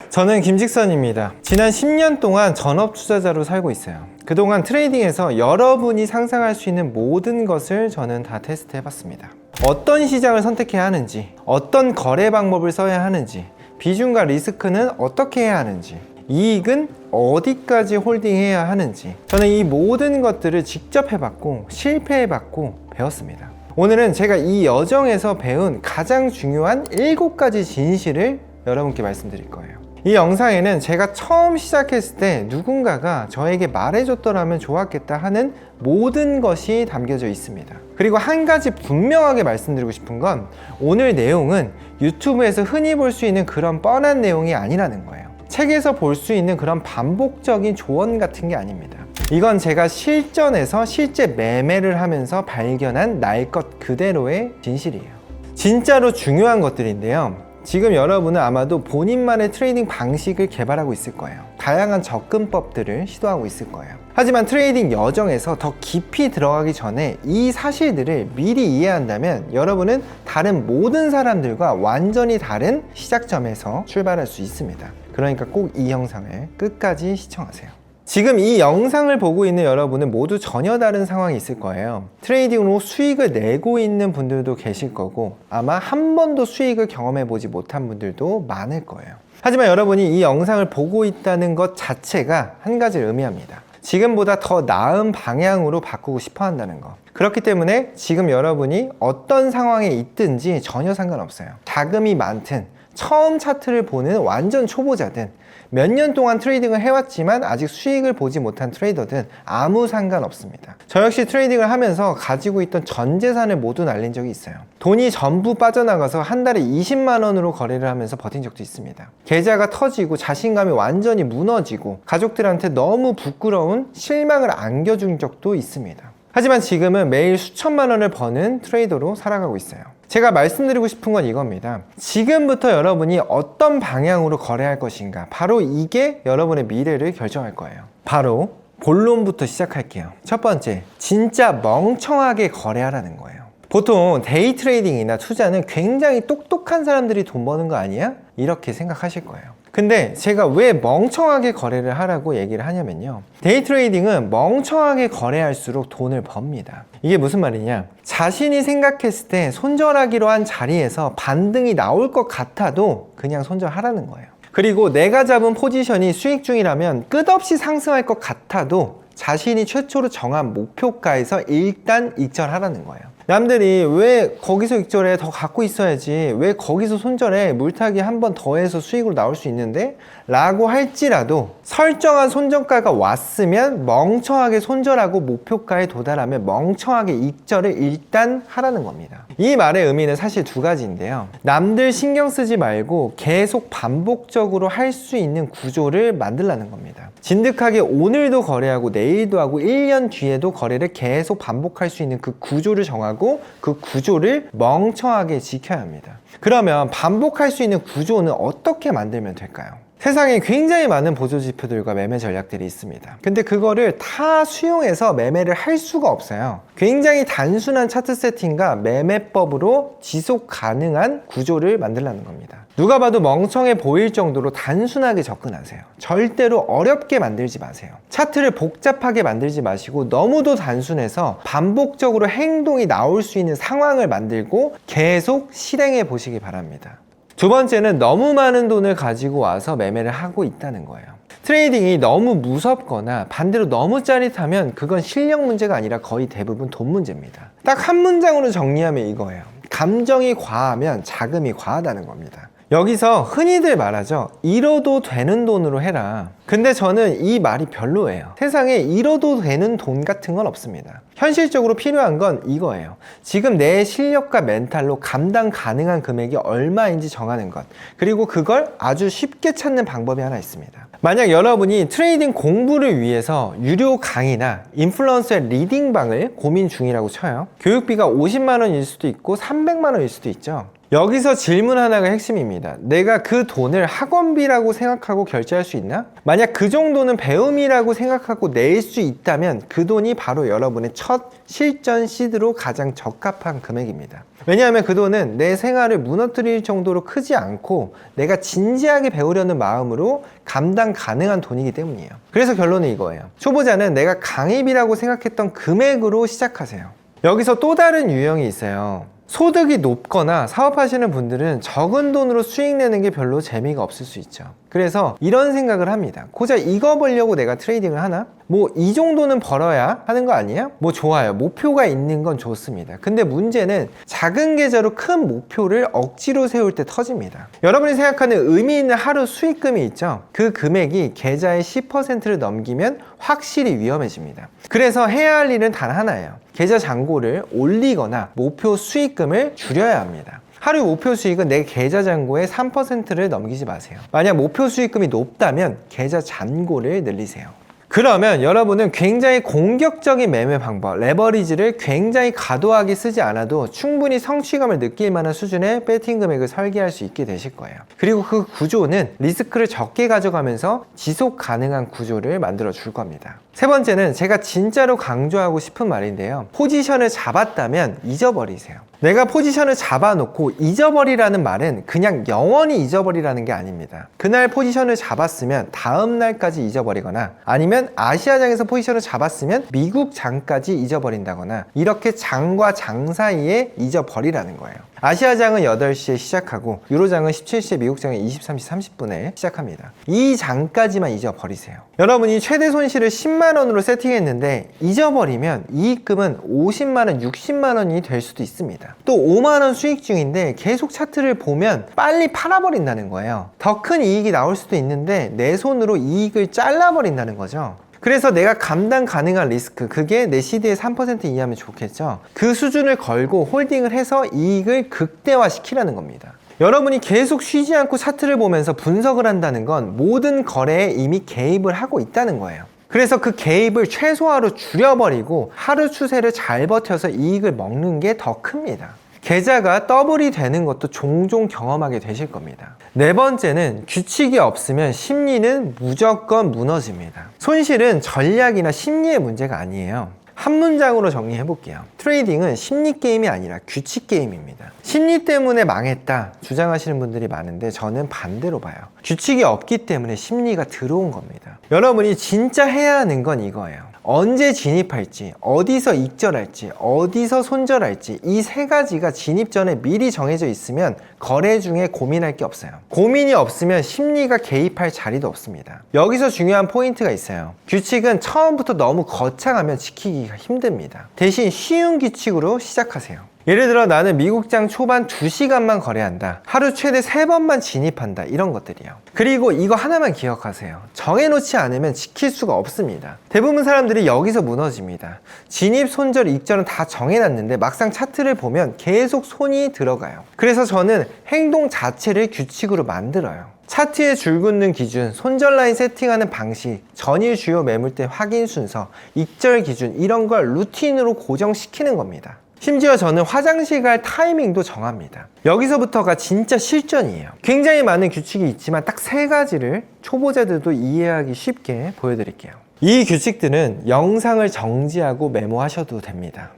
저는 김직선입니다. 지난 10년 동안 전업 투자자로 살고 있어요. 그동안 트레이딩에서 여러분이 상상할 수 있는 모든 것을 저는 다 테스트 해봤습니다. 어떤 시장을 선택해야 하는지, 어떤 거래 방법을 써야 하는지, 비중과 리스크는 어떻게 해야 하는지, 이익은 어디까지 홀딩해야 하는지, 저는 이 모든 것들을 직접 해봤고 실패해봤고 배웠습니다. 오늘은 제가 이 여정에서 배운 가장 중요한 7가지 진실을 여러분께 말씀드릴 거예요. 이 영상에는 제가 처음 시작했을 때 누군가가 저에게 말해줬더라면 좋았겠다 하는 모든 것이 담겨져 있습니다. 그리고 한 가지 분명하게 말씀드리고 싶은 건 오늘 내용은 유튜브에서 흔히 볼 수 있는 그런 뻔한 내용이 아니라는 거예요. 책에서 볼 수 있는 그런 반복적인 조언 같은 게 아닙니다. 이건 제가 실전에서 실제 매매를 하면서 발견한 날 것 그대로의 진실이에요. 진짜로 중요한 것들인데요. 지금 여러분은 아마도 본인만의 트레이딩 방식을 개발하고 있을 거예요. 다양한 접근법들을 시도하고 있을 거예요. 하지만 트레이딩 여정에서 더 깊이 들어가기 전에 이 사실들을 미리 이해한다면 여러분은 다른 모든 사람들과 완전히 다른 시작점에서 출발할 수 있습니다. 그러니까 꼭 이 영상을 끝까지 시청하세요. 지금 이 영상을 보고 있는 여러분은 모두 전혀 다른 상황이 있을 거예요. 트레이딩으로 수익을 내고 있는 분들도 계실 거고 아마 한 번도 수익을 경험해 보지 못한 분들도 많을 거예요. 하지만 여러분이 이 영상을 보고 있다는 것 자체가 한 가지를 의미합니다. 지금보다 더 나은 방향으로 바꾸고 싶어 한다는 것. 그렇기 때문에 지금 여러분이 어떤 상황에 있든지 전혀 상관없어요. 자금이 많든 처음 차트를 보는 완전 초보자든 몇 년 동안 트레이딩을 해왔지만 아직 수익을 보지 못한 트레이더든 아무 상관없습니다. 저 역시 트레이딩을 하면서 가지고 있던 전 재산을 모두 날린 적이 있어요. 돈이 전부 빠져나가서 한 달에 20만 원으로 거래를 하면서 버틴 적도 있습니다. 계좌가 터지고 자신감이 완전히 무너지고 가족들한테 너무 부끄러운 실망을 안겨준 적도 있습니다. 하지만 지금은 매일 수천만 원을 버는 트레이더로 살아가고 있어요. 제가 말씀드리고 싶은 건 이겁니다. 지금부터 여러분이 어떤 방향으로 거래할 것인가, 바로 이게 여러분의 미래를 결정할 거예요. 바로 본론부터 시작할게요. 첫 번째, 진짜 멍청하게 거래하라는 거예요. 보통 데이 트레이딩이나 투자는 굉장히 똑똑한 사람들이 돈 버는 거 아니야? 이렇게 생각하실 거예요. 근데 제가 왜 멍청하게 거래를 하라고 얘기를 하냐면요, 데이 트레이딩은 멍청하게 거래할수록 돈을 법니다. 이게 무슨 말이냐, 자신이 생각했을 때 손절하기로 한 자리에서 반등이 나올 것 같아도 그냥 손절하라는 거예요. 그리고 내가 잡은 포지션이 수익 중이라면 끝없이 상승할 것 같아도 자신이 최초로 정한 목표가에서 일단 익절하라는 거예요. 남들이 왜 거기서 익절해, 더 갖고 있어야지, 왜 거기서 손절해, 물타기 한 번 더 해서 수익으로 나올 수 있는데? 라고 할지라도 설정한 손절가가 왔으면 멍청하게 손절하고 목표가에 도달하면 멍청하게 익절을 일단 하라는 겁니다. 이 말의 의미는 사실 두 가지인데요. 남들 신경 쓰지 말고 계속 반복적으로 할 수 있는 구조를 만들라는 겁니다. 진득하게 오늘도 거래하고 내일도 하고 1년 뒤에도 거래를 계속 반복할 수 있는 그 구조를 정하고 그 구조를 멍청하게 지켜야 합니다. 그러면 반복할 수 있는 구조는 어떻게 만들면 될까요? 세상에 굉장히 많은 보조지표들과 매매 전략들이 있습니다. 근데 그거를 다 수용해서 매매를 할 수가 없어요. 굉장히 단순한 차트 세팅과 매매법으로 지속 가능한 구조를 만들라는 겁니다. 누가 봐도 멍청해 보일 정도로 단순하게 접근하세요. 절대로 어렵게 만들지 마세요. 차트를 복잡하게 만들지 마시고 너무도 단순해서 반복적으로 행동이 나올 수 있는 상황을 만들고 계속 실행해 보시기 바랍니다. 두 번째는 너무 많은 돈을 가지고 와서 매매를 하고 있다는 거예요. 트레이딩이 너무 무섭거나 반대로 너무 짜릿하면 그건 실력 문제가 아니라 거의 대부분 돈 문제입니다. 딱 한 문장으로 정리하면 이거예요. 감정이 과하면 자금이 과하다는 겁니다. 여기서 흔히들 말하죠. 잃어도 되는 돈으로 해라. 근데 저는 이 말이 별로예요. 세상에 잃어도 되는 돈 같은 건 없습니다. 현실적으로 필요한 건 이거예요. 지금 내 실력과 멘탈로 감당 가능한 금액이 얼마인지 정하는 것. 그리고 그걸 아주 쉽게 찾는 방법이 하나 있습니다. 만약 여러분이 트레이딩 공부를 위해서 유료 강의나 인플루언서의 리딩방을 고민 중이라고 쳐요. 교육비가 50만 원일 수도 있고 300만 원일 수도 있죠. 여기서 질문 하나가 핵심입니다. 내가 그 돈을 학원비라고 생각하고 결제할 수 있나? 만약 그 정도는 배움이라고 생각하고 낼 수 있다면 그 돈이 바로 여러분의 첫 실전 시드로 가장 적합한 금액입니다. 왜냐하면 그 돈은 내 생활을 무너뜨릴 정도로 크지 않고 내가 진지하게 배우려는 마음으로 감당 가능한 돈이기 때문이에요. 그래서 결론은 이거예요. 초보자는 내가 강의비라고 생각했던 금액으로 시작하세요. 여기서 또 다른 유형이 있어요. 소득이 높거나 사업하시는 분들은 적은 돈으로 수익 내는 게 별로 재미가 없을 수 있죠. 그래서 이런 생각을 합니다. 고작 이거 벌려고 내가 트레이딩을 하나? 뭐 이 정도는 벌어야 하는 거 아니야? 뭐 좋아요. 목표가 있는 건 좋습니다. 근데 문제는 작은 계좌로 큰 목표를 억지로 세울 때 터집니다. 여러분이 생각하는 의미 있는 하루 수익금이 있죠? 그 금액이 계좌의 10%를 넘기면 확실히 위험해집니다. 그래서 해야 할 일은 단 하나예요. 계좌 잔고를 올리거나 목표 수익금을 줄여야 합니다. 하루 목표 수익은 내 계좌 잔고의 3%를 넘기지 마세요. 만약 목표 수익금이 높다면 계좌 잔고를 늘리세요. 그러면 여러분은 굉장히 공격적인 매매 방법, 레버리지를 굉장히 과도하게 쓰지 않아도 충분히 성취감을 느낄 만한 수준의 배팅 금액을 설계할 수 있게 되실 거예요. 그리고 그 구조는 리스크를 적게 가져가면서 지속 가능한 구조를 만들어 줄 겁니다. 세 번째는 제가 진짜로 강조하고 싶은 말인데요. 포지션을 잡았다면 잊어버리세요. 내가 포지션을 잡아놓고 잊어버리라는 말은 그냥 영원히 잊어버리라는 게 아닙니다. 그날 포지션을 잡았으면 다음 날까지 잊어버리거나 아니면 아시아장에서 포지션을 잡았으면 미국 장까지 잊어버린다거나 이렇게 장과 장 사이에 잊어버리라는 거예요. 아시아장은 8시에 시작하고 유로장은 17시에, 미국장은 23시 30분에 시작합니다. 이 장까지만 잊어버리세요. 여러분이 최대 손실을 10만원으로 세팅했는데 잊어버리면 이익금은 50만원, 60만원이 될 수도 있습니다. 또 5만원 수익 중인데 계속 차트를 보면 빨리 팔아버린다는 거예요. 더 큰 이익이 나올 수도 있는데 내 손으로 이익을 잘라버린다는 거죠. 그래서 내가 감당 가능한 리스크, 그게 내 시드의 3% 이하면 좋겠죠. 그 수준을 걸고 홀딩을 해서 이익을 극대화시키라는 겁니다. 여러분이 계속 쉬지 않고 차트를 보면서 분석을 한다는 건 모든 거래에 이미 개입을 하고 있다는 거예요. 그래서 그 개입을 최소화로 줄여버리고 하루 추세를 잘 버텨서 이익을 먹는 게 더 큽니다. 계좌가 더블이 되는 것도 종종 경험하게 되실 겁니다. 네 번째는 규칙이 없으면 심리는 무조건 무너집니다. 손실은 전략이나 심리의 문제가 아니에요. 한 문장으로 정리해 볼게요. 트레이딩은 심리 게임이 아니라 규칙 게임입니다. 심리 때문에 망했다 주장하시는 분들이 많은데 저는 반대로 봐요. 규칙이 없기 때문에 심리가 들어온 겁니다. 여러분이 진짜 해야 하는 건 이거예요. 언제 진입할지, 어디서 익절할지, 어디서 손절할지 이 세 가지가 진입 전에 미리 정해져 있으면 거래 중에 고민할 게 없어요. 고민이 없으면 심리가 개입할 자리도 없습니다. 여기서 중요한 포인트가 있어요. 규칙은 처음부터 너무 거창하면 지키기가 힘듭니다. 대신 쉬운 규칙으로 시작하세요. 예를 들어 나는 미국장 초반 2시간만 거래한다. 하루 최대 3번만 진입한다. 이런 것들이요. 그리고 이거 하나만 기억하세요. 정해놓지 않으면 지킬 수가 없습니다. 대부분 사람들이 여기서 무너집니다. 진입, 손절, 익절은 다 정해놨는데 막상 차트를 보면 계속 손이 들어가요. 그래서 저는 행동 자체를 규칙으로 만들어요. 차트의 줄 긋는 기준, 손절 라인 세팅하는 방식, 전일 주요 매물대 확인 순서, 익절 기준 이런 걸 루틴으로 고정시키는 겁니다. 심지어 저는 화장실 갈 타이밍도 정합니다. 여기서부터가 진짜 실전이에요. 굉장히 많은 규칙이 있지만 딱 3가지를 초보자들도 이해하기 쉽게 보여드릴게요. 이 규칙들은 영상을 정지하고 메모하셔도 됩니다.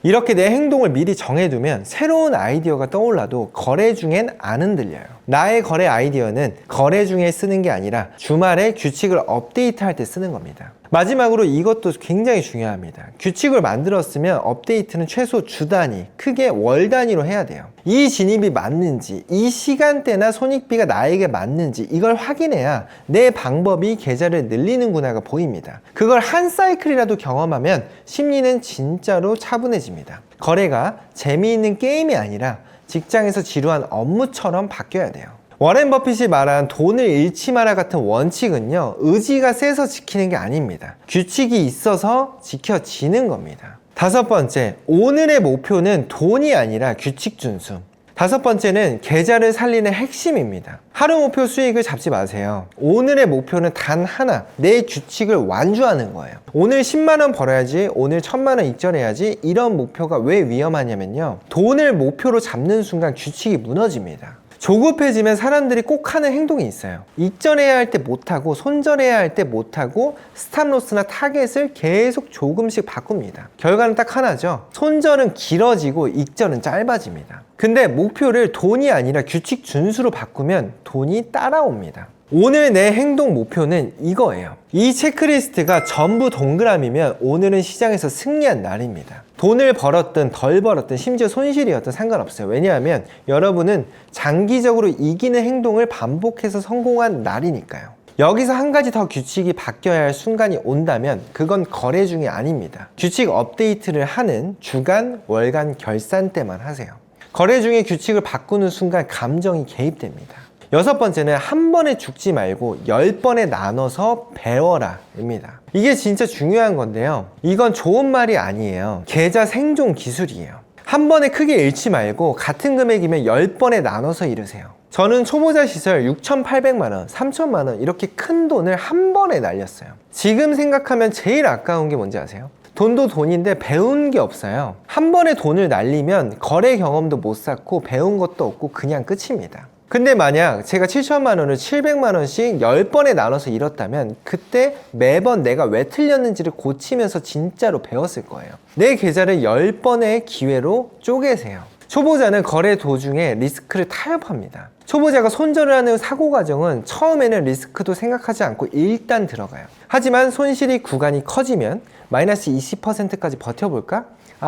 이렇게 내 행동을 미리 정해두면 새로운 아이디어가 떠올라도 거래 중엔 안 흔들려요. 나의 거래 아이디어는 거래 중에 쓰는 게 아니라 주말에 규칙을 업데이트할 때 쓰는 겁니다. 마지막으로 이것도 굉장히 중요합니다. 규칙을 만들었으면 업데이트는 최소 주 단위, 크게 월 단위로 해야 돼요. 이 진입이 맞는지, 이 시간대나 손익비가 나에게 맞는지 이걸 확인해야 내 방법이 계좌를 늘리는구나가 보입니다. 그걸 한 사이클이라도 경험하면 심리는 진짜로 차분해집니다. 거래가 재미있는 게임이 아니라 직장에서 지루한 업무처럼 바뀌어야 돼요. 워렌 버핏이 말한 돈을 잃지 마라 같은 원칙은요, 의지가 세서 지키는 게 아닙니다. 규칙이 있어서 지켜지는 겁니다. 5번째, 오늘의 목표는 돈이 아니라 규칙 준수. 다섯 번째는 계좌를 살리는 핵심입니다. 하루 목표 수익을 잡지 마세요. 오늘의 목표는 단 하나, 내 규칙을 완주하는 거예요. 오늘 10만 원 벌어야지, 오늘 1000만 원 익절해야지, 이런 목표가 왜 위험하냐면요, 돈을 목표로 잡는 순간 규칙이 무너집니다. 조급해지면 사람들이 꼭 하는 행동이 있어요. 익절해야 할 때 못하고, 손절해야 할 때 못하고, 스탑로스나 타겟을 계속 조금씩 바꿉니다. 결과는 딱 하나죠. 손절은 길어지고 익절은 짧아집니다. 근데 목표를 돈이 아니라 규칙 준수로 바꾸면 돈이 따라옵니다. 오늘 내 행동 목표는 이거예요. 이 체크리스트가 전부 동그라미면 오늘은 시장에서 승리한 날입니다. 돈을 벌었든 덜 벌었든 심지어 손실이었든 상관없어요. 왜냐하면 여러분은 장기적으로 이기는 행동을 반복해서 성공한 날이니까요. 여기서 한 가지 더 규칙이 바뀌어야 할 순간이 온다면 그건 거래 중이 아닙니다. 규칙 업데이트를 하는 주간, 월간 결산 때만 하세요. 거래 중에 규칙을 바꾸는 순간 감정이 개입됩니다. 여섯 번째는 한 번에 죽지 말고 10번에 나눠서 배워라 입니다. 이게 진짜 중요한 건데요, 이건 좋은 말이 아니에요. 계좌 생존 기술이에요. 한 번에 크게 잃지 말고 같은 금액이면 10번에 나눠서 잃으세요. 저는 초보자 시절 6,800만 원, 3,000만 원 이렇게 큰 돈을 한 번에 날렸어요. 지금 생각하면 제일 아까운 게 뭔지 아세요? 돈도 돈인데 배운 게 없어요. 한 번에 돈을 날리면 거래 경험도 못 쌓고 배운 것도 없고 그냥 끝입니다. 근데 만약 제가 7천만 원을 700만 원씩 10번에 나눠서 잃었다면 그때 매번 내가 왜 틀렸는지를 고치면서 진짜로 배웠을 거예요. 내 계좌를 10번의 기회로 쪼개세요. 초보자는 거래 도중에 리스크를 타협합니다. 초보자가 손절을 하는 사고 과정은 처음에는 리스크도 생각하지 않고 일단 들어가요. 하지만 손실이 구간이 커지면 마이너스 20%까지 버텨볼까?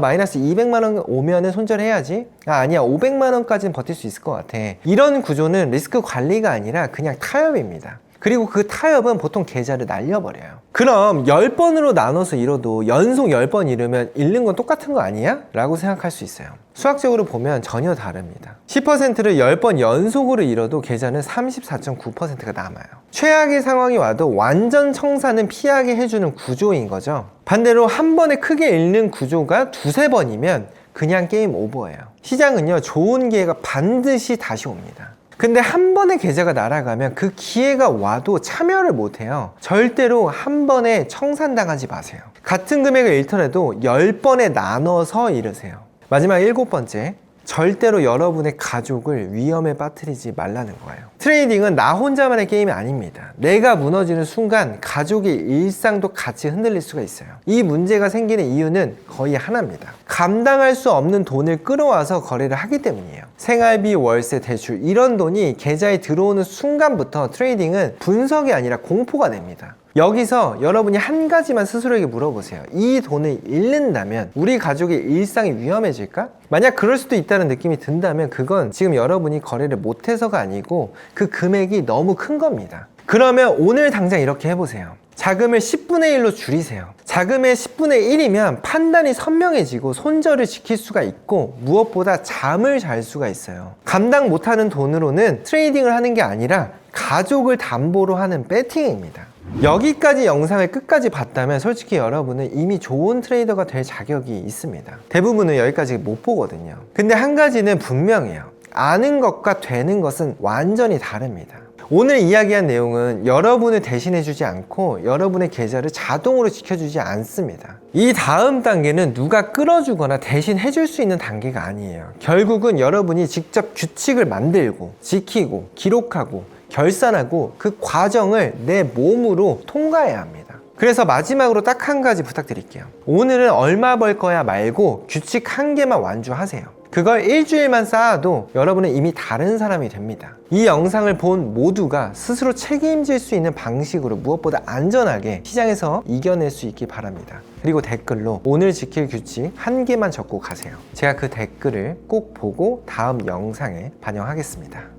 마이너스 200만 원 오면은 손절해야지. 아니야, 500만 원까지는 버틸 수 있을 것 같아. 이런 구조는 리스크 관리가 아니라 그냥 타협입니다. 그리고 그 타협은 보통 계좌를 날려버려요. 그럼 10번으로 나눠서 잃어도 연속 10번 잃으면 잃는 건 똑같은 거 아니야? 라고 생각할 수 있어요. 수학적으로 보면 전혀 다릅니다. 10%를 10번 연속으로 잃어도 계좌는 34.9%가 남아요. 최악의 상황이 와도 완전 청산은 피하게 해주는 구조인 거죠. 반대로 한 번에 크게 잃는 구조가 두세 번이면 그냥 게임 오버예요. 시장은요, 좋은 기회가 반드시 다시 옵니다. 근데 한 번에 계좌가 날아가면 그 기회가 와도 참여를 못해요. 절대로 한 번에 청산당하지 마세요. 같은 금액을 잃더라도 10번에 나눠서 잃으세요. 마지막 7번째, 절대로 여러분의 가족을 위험에 빠뜨리지 말라는 거예요. 트레이딩은 나 혼자만의 게임이 아닙니다. 내가 무너지는 순간 가족의 일상도 같이 흔들릴 수가 있어요. 이 문제가 생기는 이유는 거의 하나입니다. 감당할 수 없는 돈을 끌어와서 거래를 하기 때문이에요. 생활비, 월세, 대출 이런 돈이 계좌에 들어오는 순간부터 트레이딩은 분석이 아니라 공포가 됩니다. 여기서 여러분이 한 가지만 스스로에게 물어보세요. 이 돈을 잃는다면 우리 가족의 일상이 위험해질까? 만약 그럴 수도 있다는 느낌이 든다면 그건 지금 여러분이 거래를 못해서가 아니고 그 금액이 너무 큰 겁니다. 그러면 오늘 당장 이렇게 해보세요. 자금을 10분의 1로 줄이세요. 자금의 10분의 1이면 판단이 선명해지고 손절을 지킬 수가 있고 무엇보다 잠을 잘 수가 있어요. 감당 못하는 돈으로는 트레이딩을 하는 게 아니라 가족을 담보로 하는 배팅입니다. 여기까지 영상을 끝까지 봤다면 솔직히 여러분은 이미 좋은 트레이더가 될 자격이 있습니다. 대부분은 여기까지 못 보거든요. 근데 한 가지는 분명해요. 아는 것과 되는 것은 완전히 다릅니다. 오늘 이야기한 내용은 여러분을 대신해주지 않고 여러분의 계좌를 자동으로 지켜주지 않습니다. 이 다음 단계는 누가 끌어주거나 대신 해줄 수 있는 단계가 아니에요. 결국은 여러분이 직접 규칙을 만들고 지키고 기록하고 결산하고 그 과정을 내 몸으로 통과해야 합니다. 그래서 마지막으로 딱 한 가지 부탁드릴게요. 오늘은 얼마 벌 거야 말고 규칙 한 개만 완주하세요. 그걸 일주일만 쌓아도 여러분은 이미 다른 사람이 됩니다. 이 영상을 본 모두가 스스로 책임질 수 있는 방식으로 무엇보다 안전하게 시장에서 이겨낼 수 있길 바랍니다. 그리고 댓글로 오늘 지킬 규칙 한 개만 적고 가세요. 제가 그 댓글을 꼭 보고 다음 영상에 반영하겠습니다.